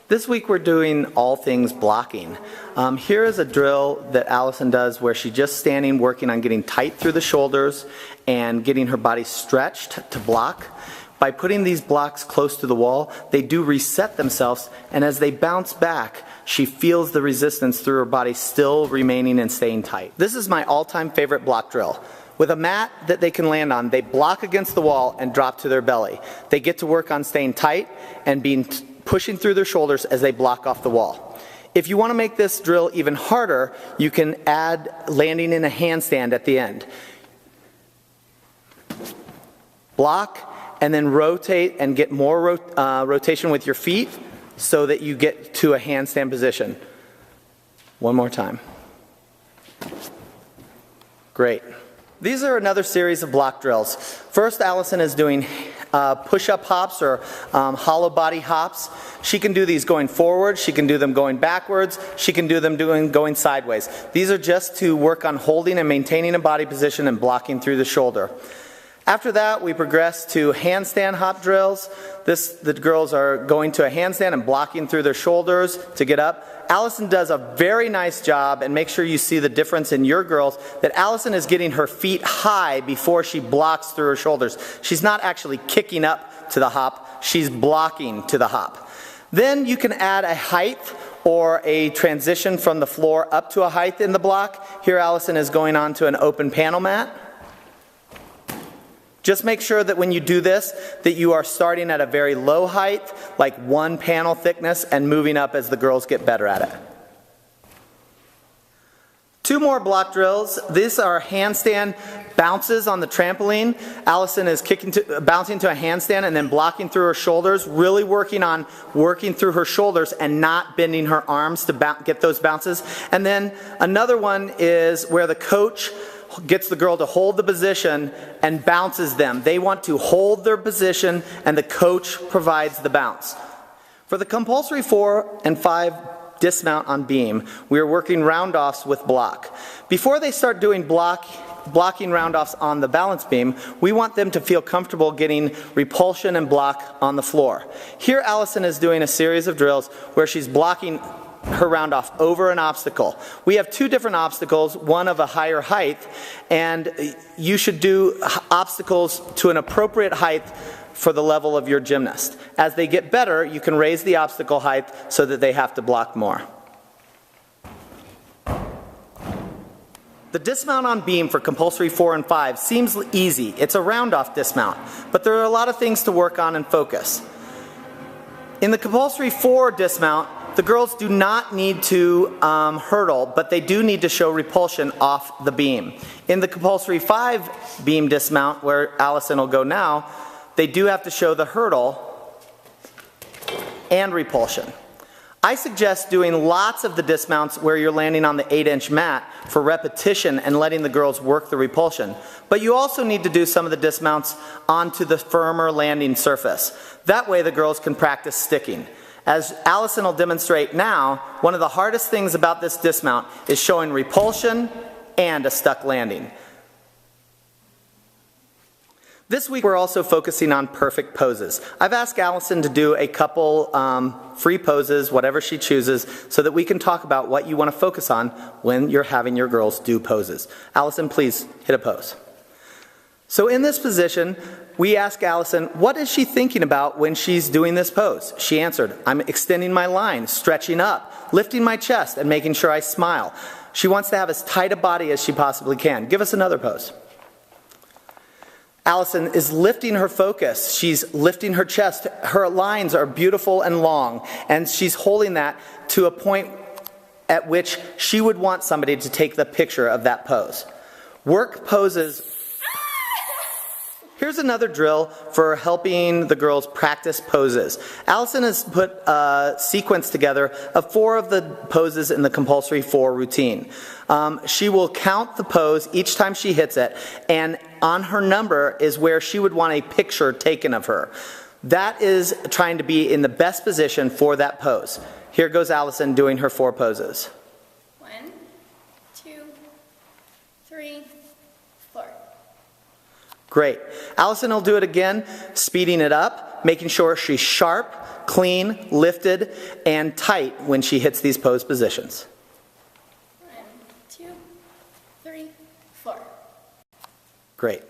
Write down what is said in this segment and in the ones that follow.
This week we're doing all things blocking. Here is a drill that Allison does where she's just standing, working on getting tight through the shoulders and getting her body stretched to block. By putting these blocks close to the wall, they do reset themselves, and as they bounce back, she feels the resistance through her body still remaining and staying tight. This is my all-time favorite block drill. With a mat that they can land on, they block against the wall and drop to their belly. They get to work on staying tight and pushing through their shoulders as they block off the wall. If you want to make this drill even harder, you can add landing in a handstand at the end. Block and then rotate and get more rotation with your feet so that you get to a handstand position. One more time. Great. These are another series of block drills. First, Allison is doing push-up hops or hollow body hops. She can do these going forward, she can do them going backwards, she can do them going sideways. These are just to work on holding and maintaining a body position and blocking through the shoulder. After that, we progress to handstand hop drills. The girls are going to a handstand and blocking through their shoulders to get up. Allison does a very nice job, and make sure you see the difference in your girls, that Allison is getting her feet high before she blocks through her shoulders. She's not actually kicking up to the hop, she's blocking to the hop. Then you can add a height or a transition from the floor up to a height in the block. Here Allison is going on to an open panel mat. Just make sure that when you do this, that you are starting at a very low height, like 1 panel thickness, and moving up as the girls get better at it. 2 more block drills. These are handstand bounces on the trampoline. Allison is bouncing to a handstand and then blocking through her shoulders, really working through her shoulders and not bending her arms to get those bounces. And then another one is where the coach gets the girl to hold the position and bounces them. They want to hold their position and the coach provides the bounce. For the compulsory 4 and 5 dismount on beam, we are working round-offs with block. Before they start doing blocking round-offs on the balance beam, we want them to feel comfortable getting repulsion and block on the floor. Here Allison is doing a series of drills where she's blocking her round off over an obstacle. We have 2 different obstacles, one of a higher height, and you should do obstacles to an appropriate height for the level of your gymnast. As they get better, you can raise the obstacle height so that they have to block more. The dismount on beam for compulsory 4 and 5 seems easy. It's a round-off dismount, but there are a lot of things to work on and focus. In the compulsory 4 dismount, the girls do not need to hurdle, but they do need to show repulsion off the beam. In the compulsory 5 beam dismount, where Allison will go now, they do have to show the hurdle and repulsion. I suggest doing lots of the dismounts where you're landing on the 8-inch mat for repetition and letting the girls work the repulsion. But you also need to do some of the dismounts onto the firmer landing surface. That way the girls can practice sticking. As Allison will demonstrate now, one of the hardest things about this dismount is showing repulsion and a stuck landing. This week we're also focusing on perfect poses. I've asked Allison to do a couple free poses, whatever she chooses, so that we can talk about what you want to focus on when you're having your girls do poses. Allison, please hit a pose. So in this position, we ask Allison, what is she thinking about when she's doing this pose? She answered, I'm extending my line, stretching up, lifting my chest, and making sure I smile. She wants to have as tight a body as she possibly can. Give us another pose. Allison is lifting her focus. She's lifting her chest. Her lines are beautiful and long, and she's holding that to a point at which she would want somebody to take the picture of that pose. Work poses. Here's another drill for helping the girls practice poses. Allison has put a sequence together of 4 of the poses in the compulsory 4 routine. She will count the pose each time she hits it, and on her number is where she would want a picture taken of her. That is trying to be in the best position for that pose. Here goes Allison doing her 4 poses. 1, 2, 3, 4. Great. Allison will do it again, speeding it up, making sure she's sharp, clean, lifted, and tight when she hits these pose positions. 1, 2, 3, 4. Great.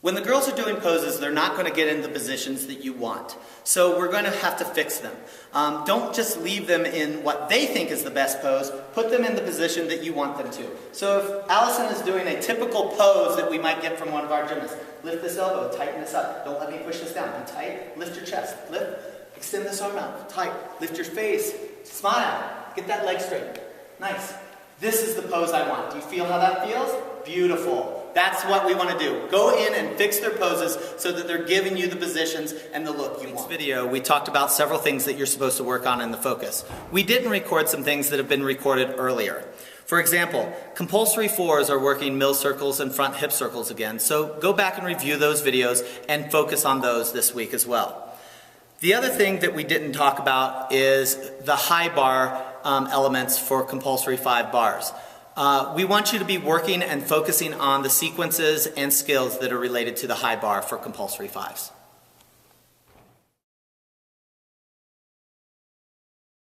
When the girls are doing poses, they're not going to get in the positions that you want. So we're going to have to fix them. Don't just leave them in what they think is the best pose. Put them in the position that you want them to. So if Allison is doing a typical pose that we might get from one of our gymnasts, lift this elbow, tighten this up. Don't let me push this down. Be tight. Lift your chest. Lift. Extend this arm out. Tight. Lift your face. Smile. Get that leg straight. Nice. This is the pose I want. Do you feel how that feels? Beautiful. That's what we want to do. Go in and fix their poses so that they're giving you the positions and the look you want. In this video, we talked about several things that you're supposed to work on in the focus. We didn't record some things that have been recorded earlier. For example, compulsory fours are working mill circles and front hip circles again, so go back and review those videos and focus on those this week as well. The other thing that we didn't talk about is the high bar elements for compulsory 5 bars. We want you to be working and focusing on the sequences and skills that are related to the high bar for compulsory 5s.